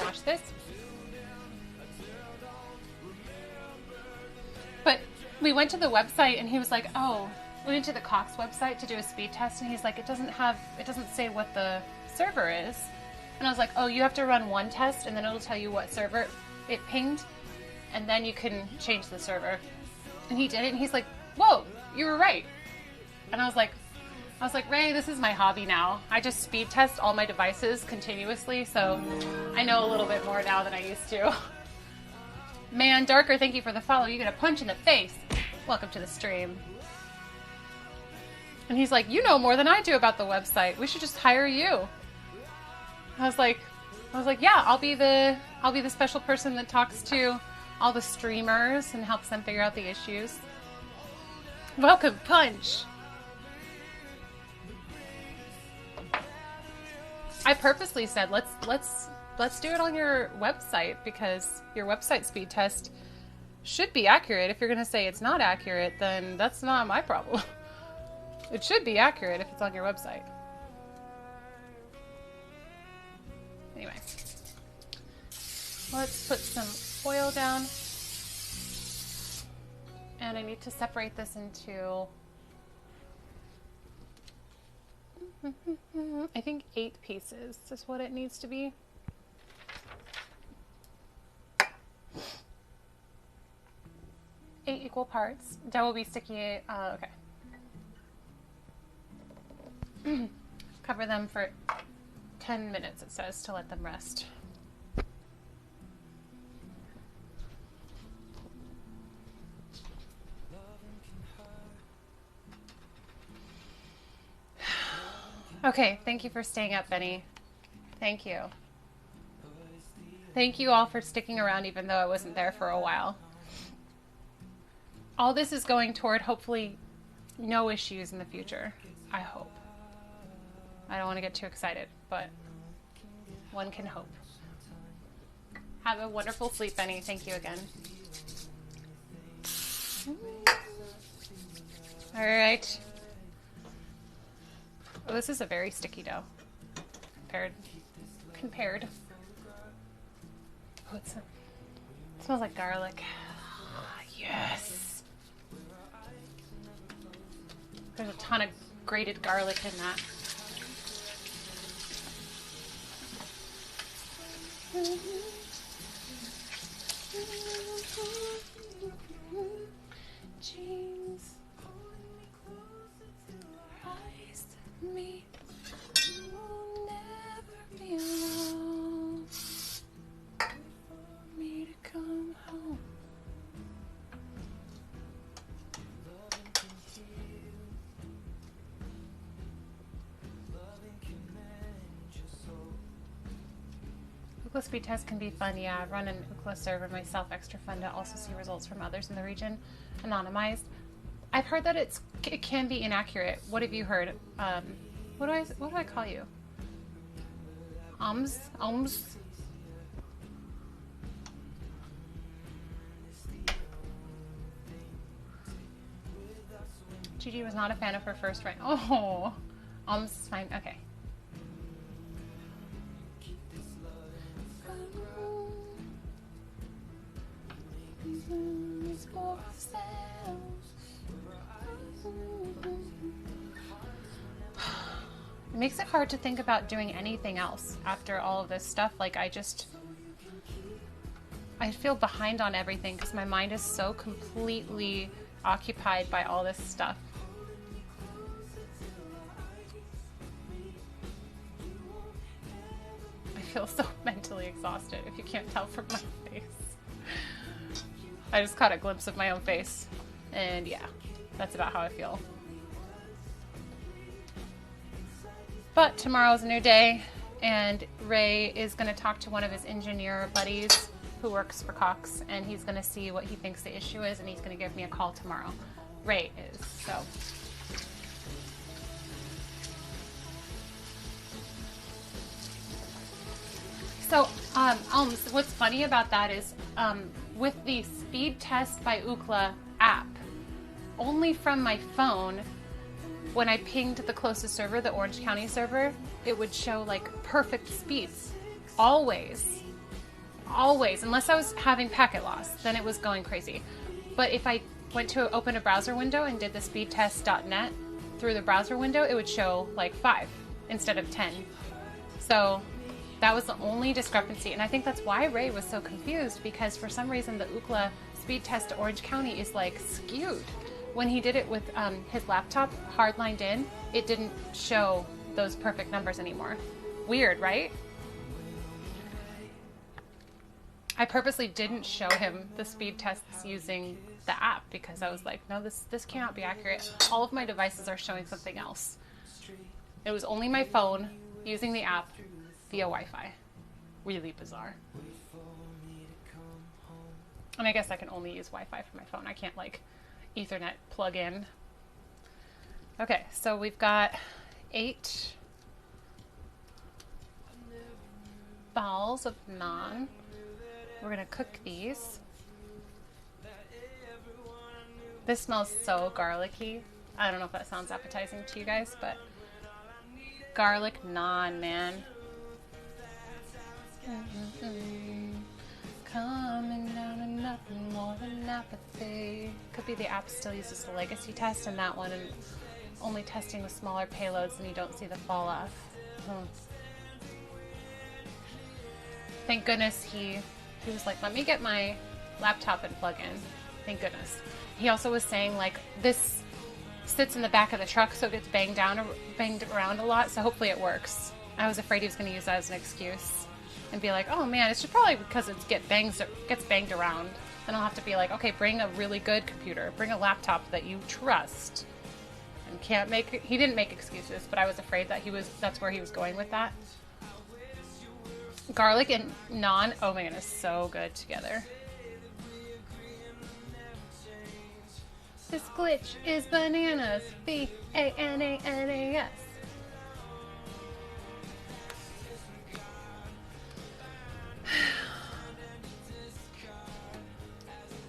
wash this. But we went to the website and he was like, oh, we went to the Cox website to do a speed test and he's like, it doesn't say what the server is. And I was like, oh, you have to run one test and then it'll tell you what server it pinged and then you can change the server. And he did it and he's like, whoa, you were right. And I was like, Ray, this is my hobby now. I just speed test all my devices continuously, so I know a little bit more now than I used to. Man, Darker, thank you for the follow. You get a punch in the face. Welcome to the stream. And he's like, you know more than I do about the website. We should just hire you. I was like, yeah, I'll be the special person that talks to all the streamers and helps them figure out the issues. Welcome, Punch. I purposely said let's do it on your website because your website speed test should be accurate. If you're going to say it's not accurate, then that's not my problem. It should be accurate if it's on your website. Anyway, let's put some oil down. And I need to separate this into, I think 8 pieces is what it needs to be. Eight equal parts. Dough will be sticky. Okay. Cover them for 10 minutes, it says, to let them rest. Okay, thank you for staying up, Benny. Thank you. Thank you all for sticking around even though I wasn't there for a while. All this is going toward, hopefully, no issues in the future. I hope. I don't want to get too excited, but one can hope. Have a wonderful sleep, Benny. Thank you again. All right. Oh, this is a very sticky dough. Compared. Oh, it smells like garlic. Yes. There's a ton of grated garlic in that. Jeans. Rise to me. You will never be alone. For me to come home. Ookla speed test can be fun, yeah. Run an Ookla server myself, extra fun to also see results from others in the region, anonymized. I've heard that it can be inaccurate. What have you heard? What do I call you? Ums? Gigi was not a fan of her first rank. Oh, is fine. Okay. It makes it hard to think about doing anything else after all of this stuff. Like, I feel behind on everything because my mind is so completely occupied by all this stuff. I feel so mentally exhausted, if you can't tell from my face. I just caught a glimpse of my own face, and yeah, that's about how I feel. But tomorrow's a new day, and Ray is going to talk to one of his engineer buddies who works for Cox, and he's going to see what he thinks the issue is, and he's going to give me a call tomorrow. Ray is, So, what's funny about that is, with the speed test by Ookla app, only from my phone, when I pinged the closest server, the Orange County server, it would show like perfect speeds, always. always, unless I was having packet loss, then it was going crazy. But if I went to open a browser window and did the speedtest.net through the browser window, it would show like 5 instead of 10. So that was the only discrepancy. And I think that's why Ray was so confused, because for some reason the Ookla speed test to Orange County is like skewed. When he did it with his laptop hardlined in, it didn't show those perfect numbers anymore. Weird, right? I purposely didn't show him the speed tests using the app because I was like, no, this cannot be accurate. All of my devices are showing something else. It was only my phone using the app via Wi-Fi. Really bizarre. And I guess I can only use Wi-Fi for my phone. I can't like Ethernet plug in. Okay, so we've got 8 balls of naan. We're gonna cook these. This smells so garlicky. I don't know if that sounds appetizing to you guys, but garlic naan, man. Coming down to nothing more than apathy. Could be the app still uses the legacy test and that one, and only testing the smaller payloads and you don't see the fall off. Thank goodness he was like, let me get my laptop and plug in. Thank goodness. He also was saying like, this sits in the back of the truck so it gets banged around a lot, so hopefully it works. I was afraid he was going to use that as an excuse and be like, oh man, it's just probably because it gets banged around. Then I'll have to be like, okay, bring a really good computer, bring a laptop that you trust. And can't make, he didn't make excuses, but I was afraid that that's where he was going with that. Garlic and naan, oh my goodness, so good together. This glitch is bananas. B-A-N-A-N-A-S.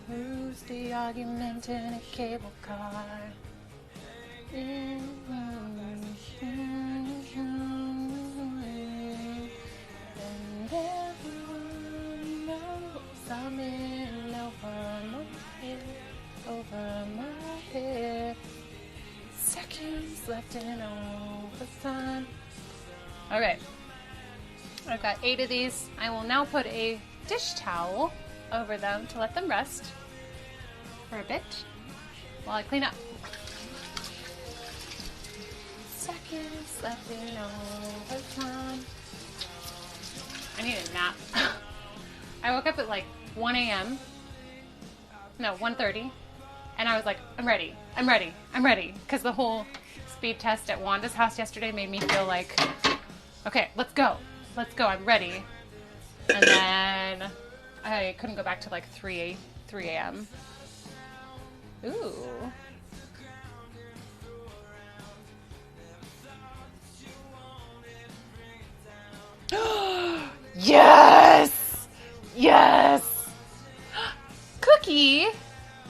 Who's the argument in a cable car? And everyone knows I'm in over my head. Seconds left in overtime. Okay. I've got 8 of these. I will now put a dish towel over them to let them rest for a bit while I clean up. Seconds left in overtime. I need a nap. I woke up at like 1 a.m. No, 1:30. And I was like, I'm ready. Because the whole speed test at Wanda's house yesterday made me feel like, okay, let's go. I'm ready. And then I couldn't go back to like 3 a.m. Ooh. Yes! Cookie!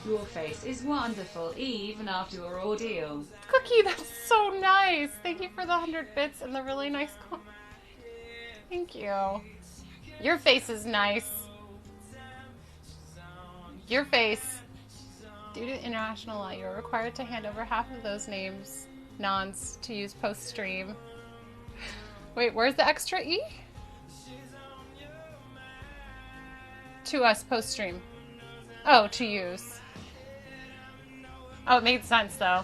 Your face is wonderful, even after your ordeal. Cookie, that's so nice. Thank you for the 100 bits and the really nice Thank you. Your face is nice. Your face. Due to international law, you're required to hand over half of those naans to use post-stream. Wait, where's the extra E? To us post-stream. Oh, to use. Oh, it made sense, though.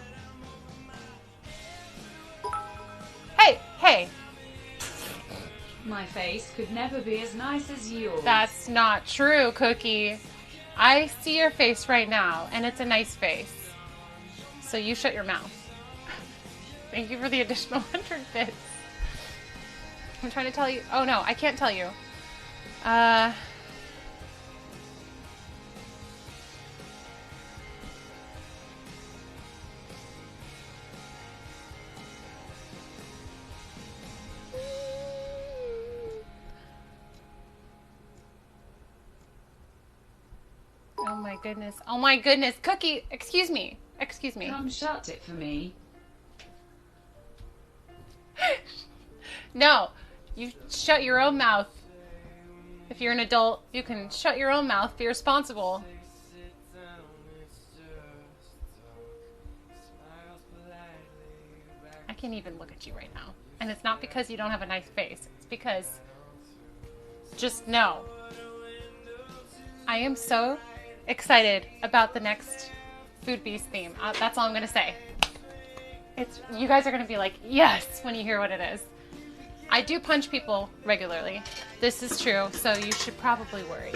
Hey! My face could never be as nice as yours. That's not true, Cookie. I see your face right now, and it's a nice face. So you shut your mouth. Thank you for the additional 100 bits. I'm trying to tell you. Oh, no, I can't tell you. Oh my goodness. Cookie, excuse me. Come shut it for me. No, you shut your own mouth. If you're an adult, you can shut your own mouth, be responsible. I can't even look at you right now. And it's not because you don't have a nice face. It's because, just know, I am so excited about the next Food Beast theme. That's all I'm going to say. You guys are going to be like, yes, when you hear what it is. I do punch people regularly. This is true, so you should probably worry.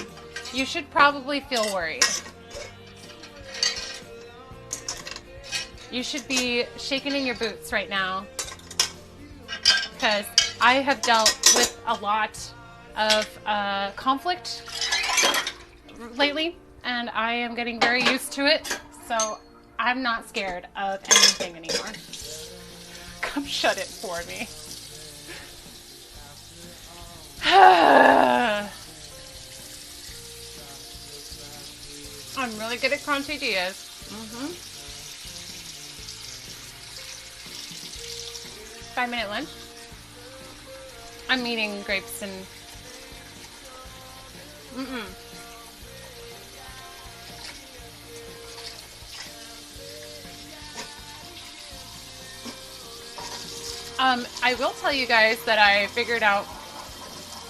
You should probably feel worried. You should be shaking in your boots right now, because I have dealt with a lot of conflict lately, and I am getting very used to it, so I'm not scared of anything anymore. Come shut it for me. I'm really good at crunchy 5-minute lunch. I'm eating grapes and I will tell you guys that I figured out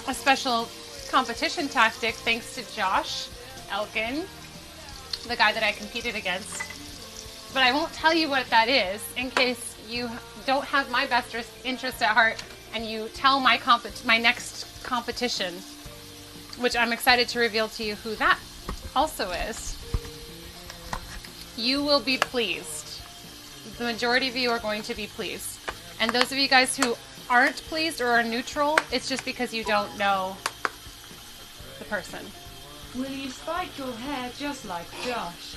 a special competition tactic thanks to Josh Elkin, the guy that I competed against. But I won't tell you what that is in case you don't have my best interest at heart and you tell my next competition, which I'm excited to reveal to you who that also is. You will be pleased. The majority of you are going to be pleased. And those of you guys who aren't pleased or are neutral, it's just because you don't know the person. Will you spike your hair just like Josh?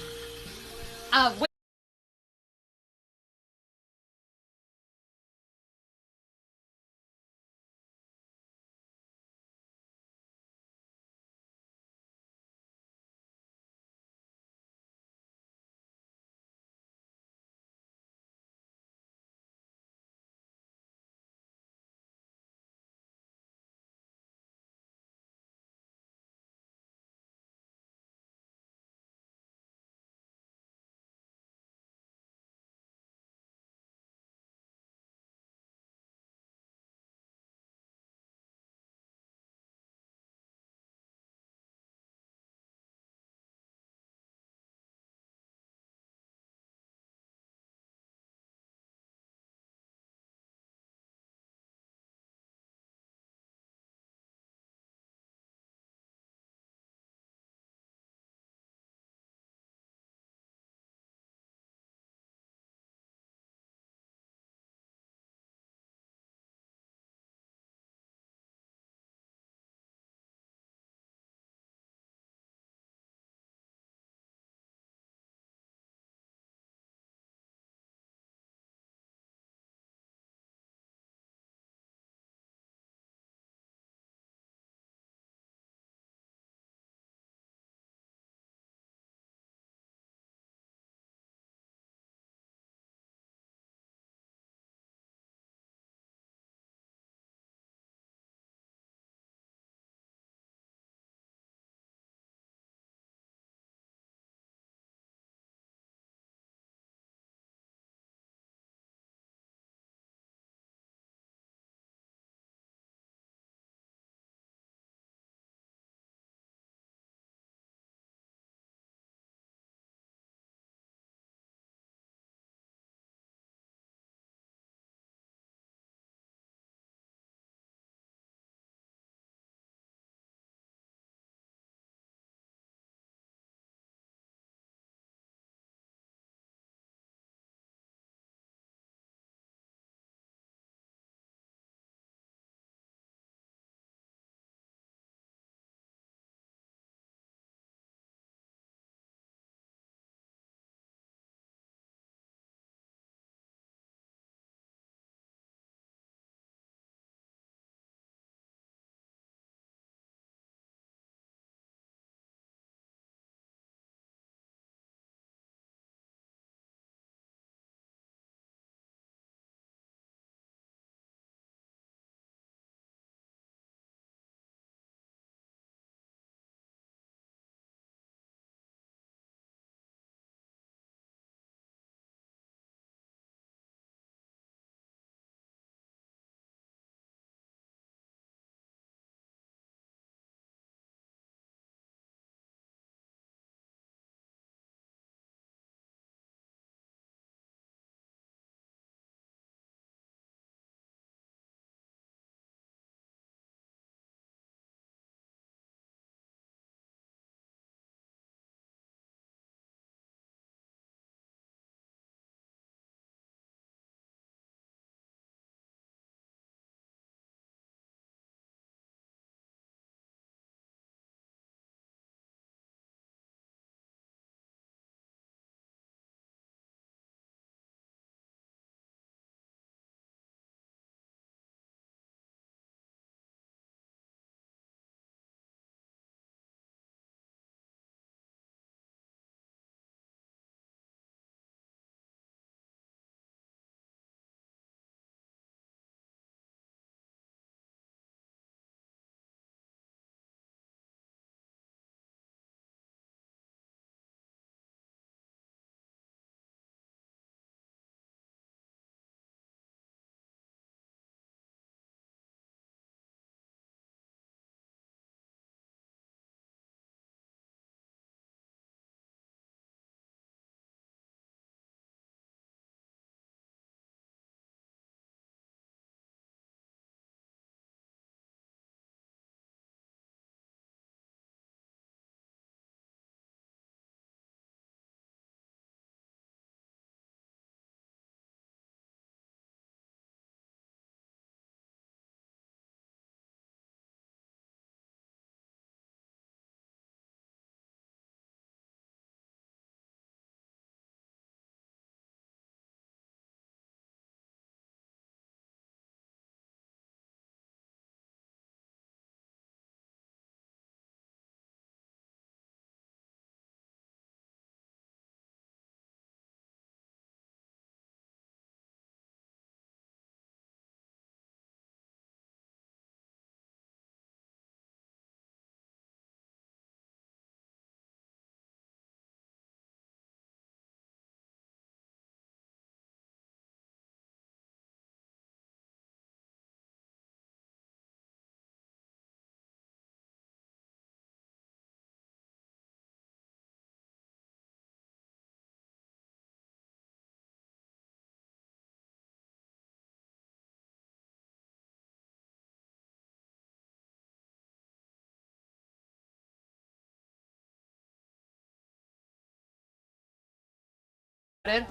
Ray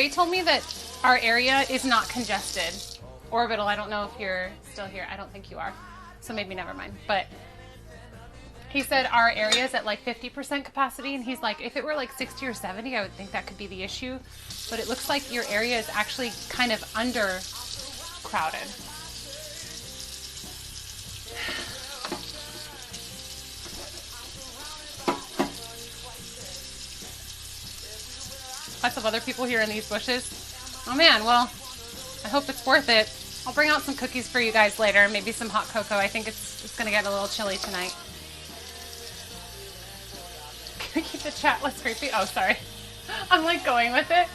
told me that our area is not congested. Orbital, I don't know if you're still here. I don't think you are. So maybe never mind. But he said our area is at like 50% capacity. And he's like, if it were like 60 or 70, I would think that could be the issue. But it looks like your area is actually kind of under crowded. Lots of other people here in these bushes. Oh man, well, I hope it's worth it. I'll bring out some cookies for you guys later, maybe some hot cocoa. I think it's gonna get a little chilly tonight. Can I keep the chat less creepy? Oh, sorry. I'm like going with it.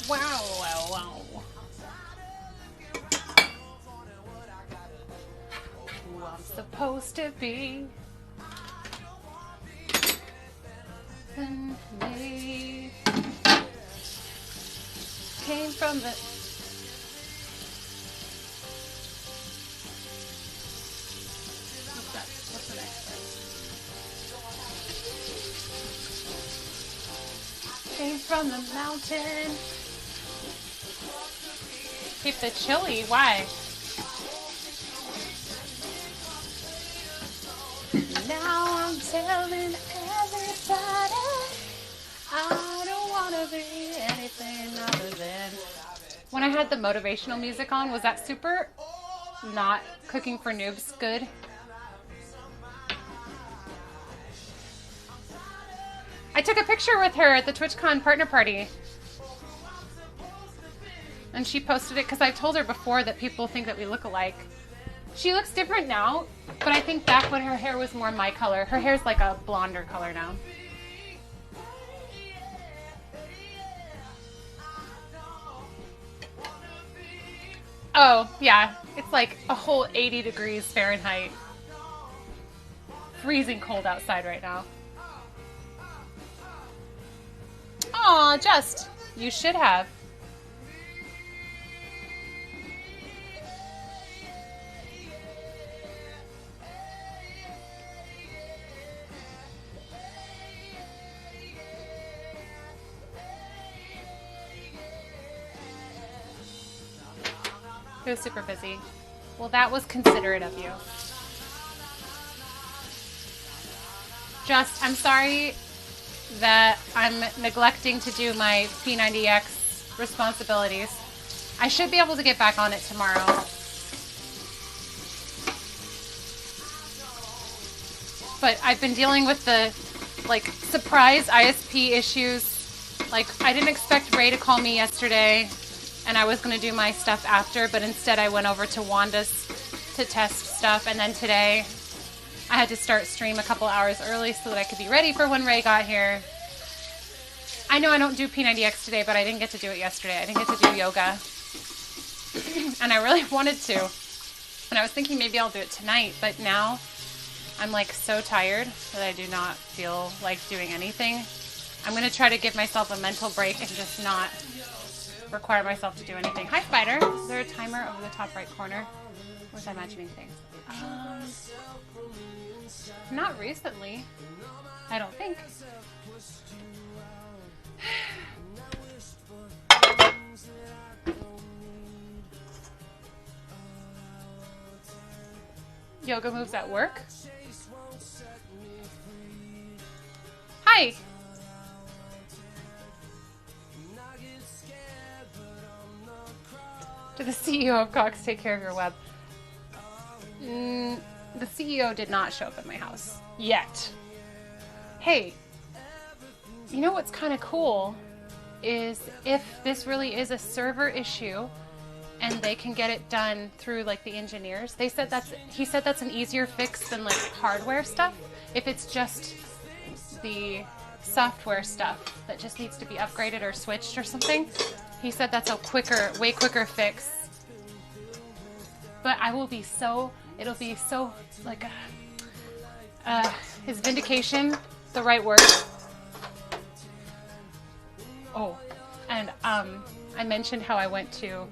Wow, wow, wow. Who I'm supposed to be. And me came from the what's the next one? Came from the mountain. Keep the chili. Why? Now I'm telling everybody I don't want to be anything other than. When I had the motivational music on, was that super not cooking for noobs good? I took a picture with her at the TwitchCon partner party. And she posted it because I've told her before that people think that we look alike. She looks different now, but I think back when her hair was more my color. Her hair's like a blonder color now. Oh, yeah. It's like a whole 80 degrees Fahrenheit. Freezing cold outside right now. Aw, Just. You should have. It was super busy. Well, that was considerate of you. Just, I'm sorry that I'm neglecting to do my P90X responsibilities. I should be able to get back on it tomorrow. But I've been dealing with the, like, surprise ISP issues. Like, I didn't expect Ray to call me yesterday. And I was going to do my stuff after, but instead I went over to Wanda's to test stuff. And then today I had to start stream a couple hours early so that I could be ready for when Ray got here. I know I don't do P90X today, but I didn't get to do it yesterday. I didn't get to do yoga. And I really wanted to. And I was thinking maybe I'll do it tonight, but now I'm like so tired that I do not feel like doing anything. I'm going to try to give myself a mental break and just not require myself to do anything. Hi, Spider. Is there a timer over the top right corner? Or was I imagining things? Not recently. I don't think. Yoga moves at work? Hi! Did the CEO of Cox take care of your web? The CEO did not show up at my house. Yet. Hey, you know what's kind of cool is if this really is a server issue and they can get it done through like the engineers. He said that's an easier fix than like hardware stuff. If it's just the software stuff that just needs to be upgraded or switched or something. He said that's a way quicker fix. But it'll be so like, his vindication, the right word. Oh, and I mentioned how I went to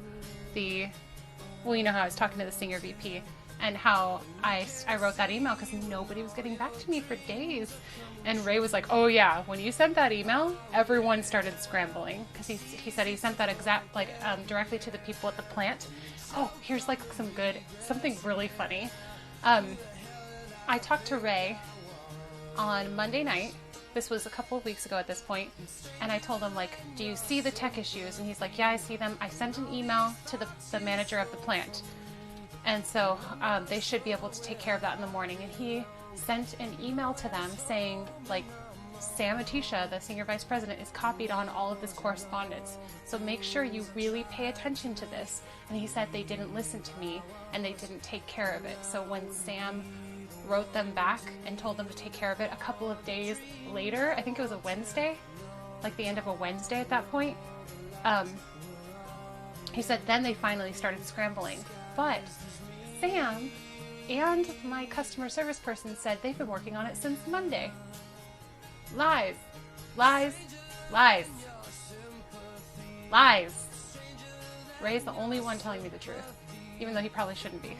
well, you know how I was talking to the senior VP. and how I wrote that email because nobody was getting back to me for days. And Ray was like, oh yeah, when you sent that email, everyone started scrambling because he said he sent that directly to the people at the plant. Oh, here's like something really funny. I talked to Ray on Monday night. This was a couple of weeks ago at this point, and I told him, like, do you see the tech issues? And he's like, yeah, I see them. I sent an email to the manager of the plant, and so they should be able to take care of that in the morning. And he sent an email to them saying, like, Sam Atisha, the senior vice president, is copied on all of this correspondence, so make sure you really pay attention to this. And he said they didn't listen to me, and they didn't take care of it. So when Sam wrote them back and told them to take care of it a couple of days later, I think it was a Wednesday, like the end of a Wednesday at that point, he said then they finally started scrambling. But Sam and my customer service person said they've been working on it since Monday. Lies. Lies. Lies. Lies. Ray's the only one telling me the truth, even though he probably shouldn't be.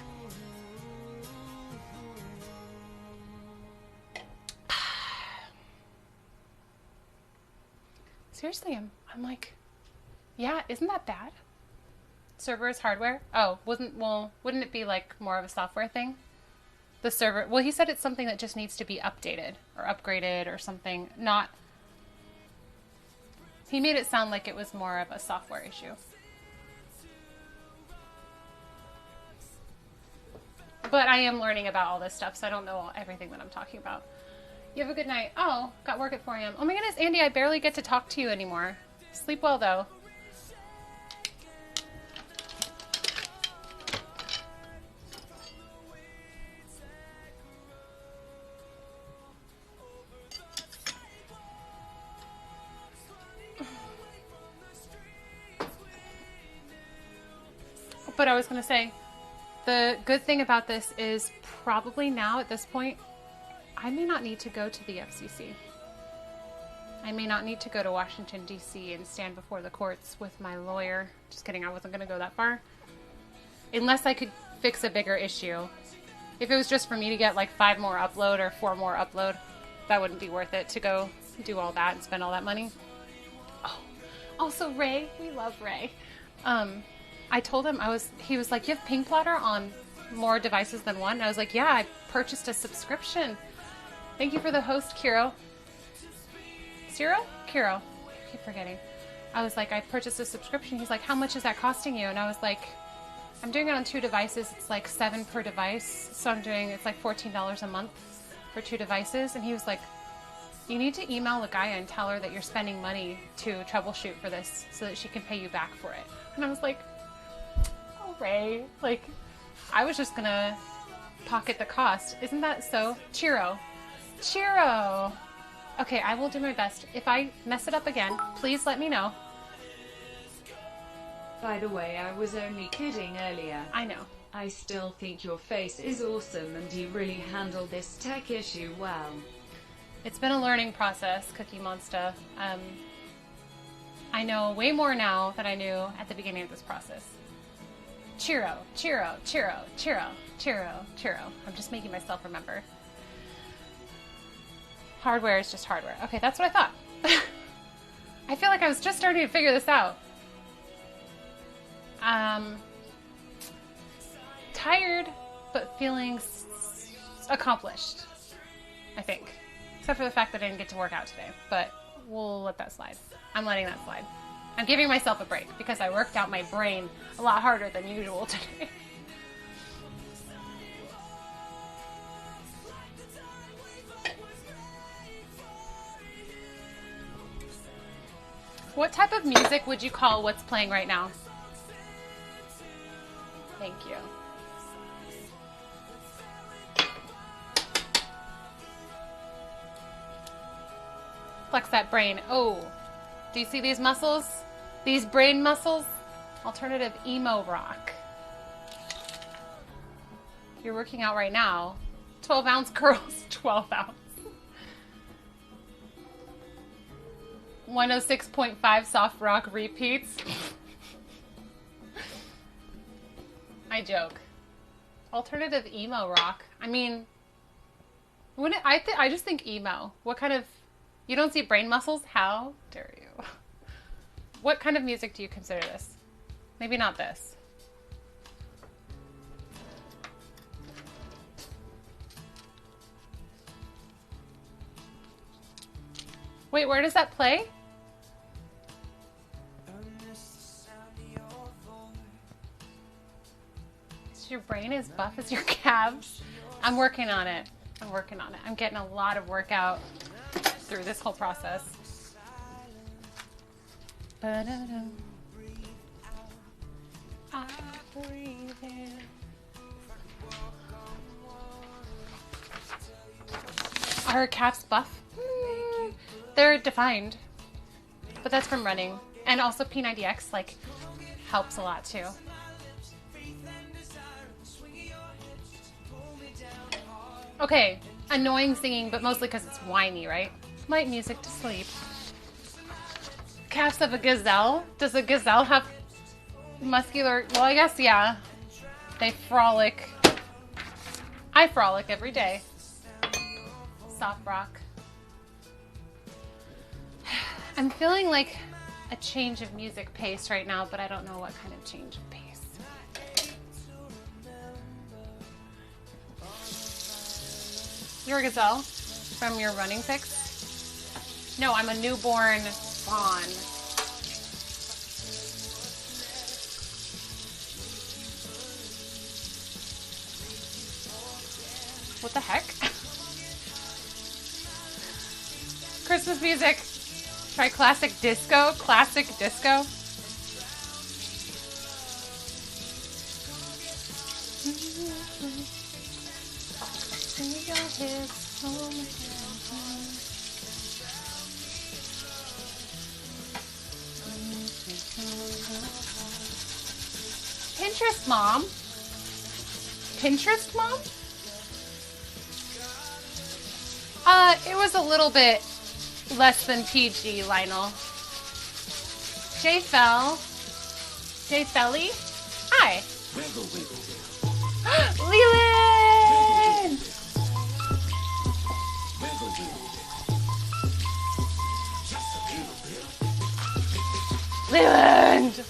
Seriously, I'm like, yeah, isn't that bad? Server is hardware? Oh, wouldn't it be like more of a software thing? The server, well, he said it's something that just needs to be updated or upgraded or something. He made it sound like it was more of a software issue. But I am learning about all this stuff, so I don't know everything that I'm talking about. You have a good night. Oh, got work at 4 a.m. Oh my goodness, Andy, I barely get to talk to you anymore. Sleep well, though. But I was going to say, the good thing about this is probably now at this point, I may not need to go to the FCC. I may not need to go to Washington, D.C. and stand before the courts with my lawyer. Just kidding, I wasn't going to go that far. Unless I could fix a bigger issue. If it was just for me to get like 5 more upload or 4 more upload, that wouldn't be worth it to go do all that and spend all that money. Oh, also Ray, we love Ray. I told him, he was like, you have Ping Plotter on more devices than one? And I was like, yeah, I purchased a subscription. Thank you for the host, Kiro. Ciro? Kiro. I keep forgetting. I was like, I purchased a subscription. He's like, how much is that costing you? And I was like, I'm doing it on 2 devices. It's like $7 per device. So it's like $14 a month for 2 devices. And he was like, you need to email Lagaya and tell her that you're spending money to troubleshoot for this so that she can pay you back for it. And I was like, oh, Ray, like, I was just gonna pocket the cost. Isn't that so? Chiro. Okay, I will do my best. If I mess it up again, please let me know. By the way, I was only kidding earlier. I know. I still think your face is awesome and you really handled this tech issue well. It's been a learning process, Cookie Monster. I know way more now than I knew at the beginning of this process. Chiro. I'm just making myself remember. Hardware is just hardware. Okay, that's what I thought. I feel like I was just starting to figure this out. Tired, but feeling accomplished, I think. Except for the fact that I didn't get to work out today, but we'll let that slide. I'm letting that slide. I'm giving myself a break because I worked out my brain a lot harder than usual today. What type of music would you call what's playing right now? Thank you. Flex that brain. Oh, do you see these muscles? These brain muscles? Alternative emo rock. You're working out right now. 12-ounce curls, 12-ounce. 106.5 soft rock repeats. I joke. Alternative emo rock. I mean, I just think emo. What kind of... You don't see Brain Muscles? How dare you? What kind of music do you consider this? Maybe not this. Wait, where does that play? Your brain as buff as your calves. I'm working on it. I'm working on it. I'm getting a lot of workout through this whole process. Ba-da-dum. I breathe in. Are her calves buff? They're defined. But that's from running. And also P90X like helps a lot too. Okay, annoying singing, but mostly because it's whiny, right? Light music to sleep. Calves of a gazelle? Does a gazelle have muscular... Well, I guess, yeah. They frolic. I frolic every day. Soft rock. I'm feeling like a change of music pace right now, but I don't know what kind of change of pace. You're a gazelle from your running pics? No, I'm a newborn fawn. What the heck? Christmas music. Try classic disco. Classic disco. Pinterest mom? Pinterest mom? It was a little bit less than PG, Lionel. Jay Felly? Hi. Wiggle, wiggle. Leland! Wiggle, wiggle. Just a little bit. Leland!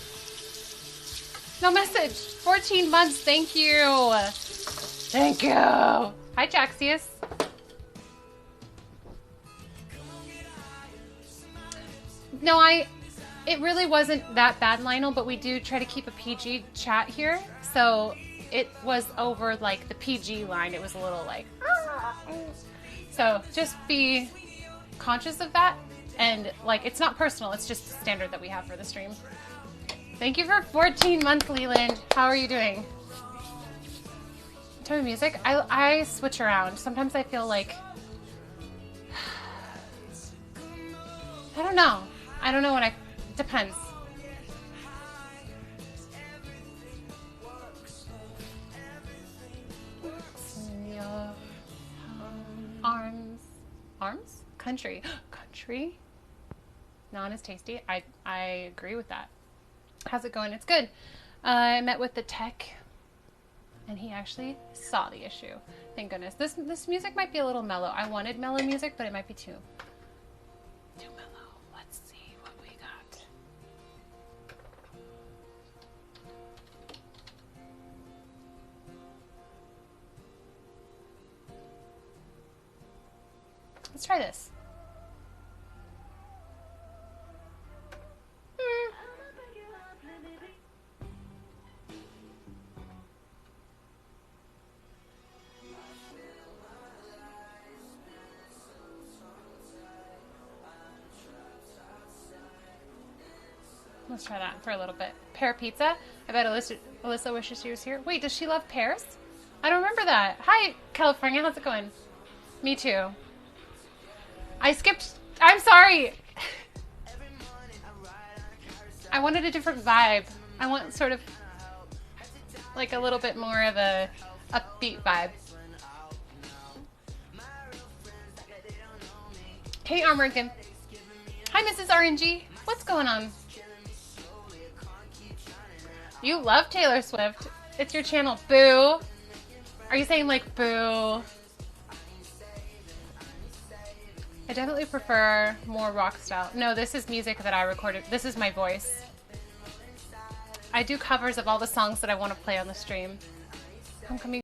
No message. 14 months, thank you. Thank you. Hi, Jaxius. No, it really wasn't that bad, Lionel, but we do try to keep a PG chat here. So it was over like the PG line. It was a little like, so just be conscious of that. And like, it's not personal. It's just the standard that we have for the stream. Thank you for 14 months, Leland. How are you doing? In terms of music, I switch around. Sometimes I feel like, I don't know. I don't know when depends. Arms? Country. Country? Not as tasty. I agree with that. How's it going? It's good. I met with the tech, and he actually saw the issue. Thank goodness. This music might be a little mellow. I wanted mellow music, but it might be too mellow. Let's see what we got. Let's try this. Let's try that for a little bit. Pear pizza. I bet Alyssa wishes she was here. Wait, does she love pears? I don't remember that. Hi, California. How's it going? Me too. I skipped. I'm sorry. I wanted a different vibe. I want sort of like a little bit more of a upbeat vibe. Hey, Armorgan. Hi, Mrs. RNG. What's going on? You love Taylor Swift. It's your channel. Boo. Are you saying like boo? I definitely prefer more rock style. No, this is music that I recorded. This is my voice. I do covers of all the songs that I want to play on the stream. Homecoming